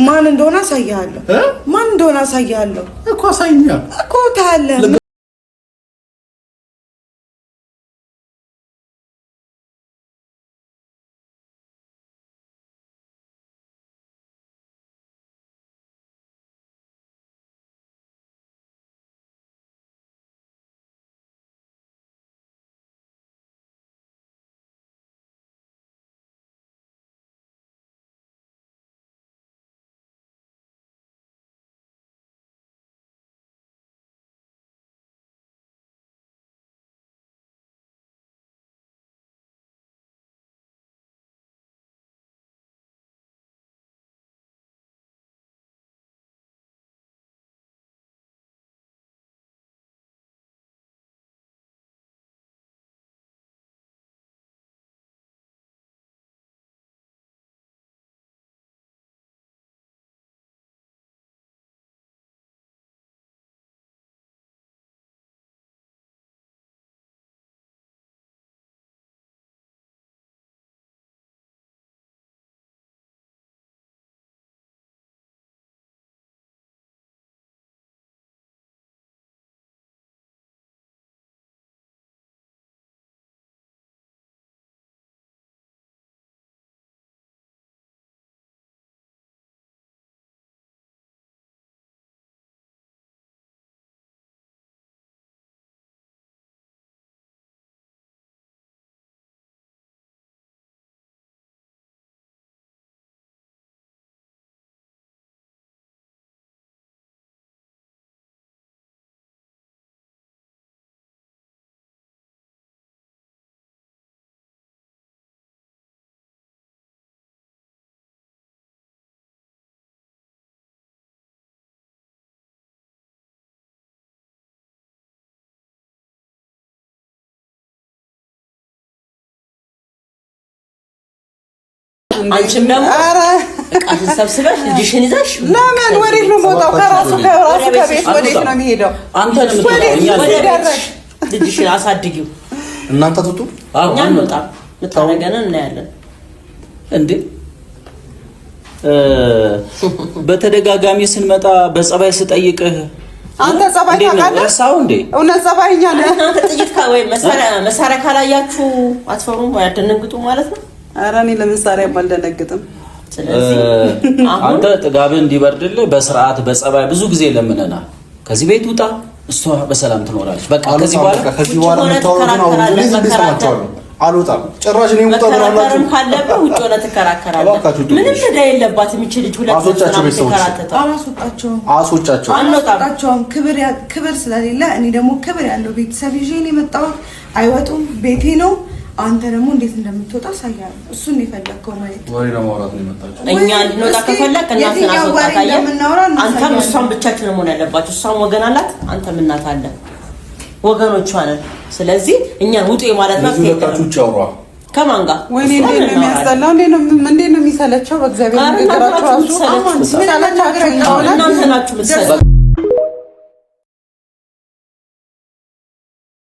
ማን እንደሆነ አሳያለሁ ማን እንደሆነ አሳያለሁ እኮ አሳይኛ እኮ ታለ አንቺም ደግሞ ቃል ሰብስበሽ ልጅሽን ይዘሽ ለምን ወዴት ነው የምወጣው? ከራሱ ከቤት ወዴት ነው የሚሄደው? አንተ ነው የምትወጣው። ልጅሽን አሳድጊው። እናንተ ትጡ እኛ እንወጣም ልታረገን እናያለን። እንዴ በተደጋጋሚ ስንመጣ በጸባይ ስጠይቅህ አንተ ጸባይ ታውቃለህ? ረሳው እንዴ? እውነት ጸባይኛ ነህ። እናንተ ጥይት ወይ መሳሪያ ካላያችሁ አትፈሩም ወይ አትደነግጡም ማለት ነው? ኧረ እኔ ለምሳሌ አልደነግጥም። ስለዚህ አንተ ጥጋብ እንዲበርድልህ በስርዓት በጸባይ ብዙ ጊዜ ለምነናል። ከዚህ ቤት ውጣ፣ እሷ በሰላም ትኖራለች። በቃ ከዚህ በኋላ መታወሩን አሁን ለዚህ ቤተሰባቸዋለሁ አልወጣም። ጭራሽ ነው የምወጣው ብላችሁ ካለበት ውጭ ሆነ ትከራከራለህ። ምንም ዕዳ የለባትም እቺ ልጅ። ሁለት አስወጫቸው አንወጣቸውም። ክብር ስለሌለ እኔ ደግሞ ክብር ያለው ቤተሰብ ይዤ ነው የመጣሁት። አይወጡም፣ ቤቴ ነው። አንተ ደግሞ እንዴት እንደምትወጣ ሳያለሁ እሱን የፈለከው ማለት ወይ ነው ማውራት ነው የመጣችው። እኛ እንወጣ ከፈለክ እናንተና አስወጣታየ። አንተም እሷም ብቻችሁን መሆን ያለባችሁ። እሷም ወገን አላት፣ አንተም እናት አለ፣ ወገኖቿ ነን። ስለዚህ እኛን ውጡ ማለት ነው። ከማን ጋር ወይኔ እንዴት ነው የሚያስጠላው? እንዴት ነው የሚሰለቸው? በእግዚአብሔር ነገራችሁ አሱ አሁን ስለታገረ እናንተ ናችሁ።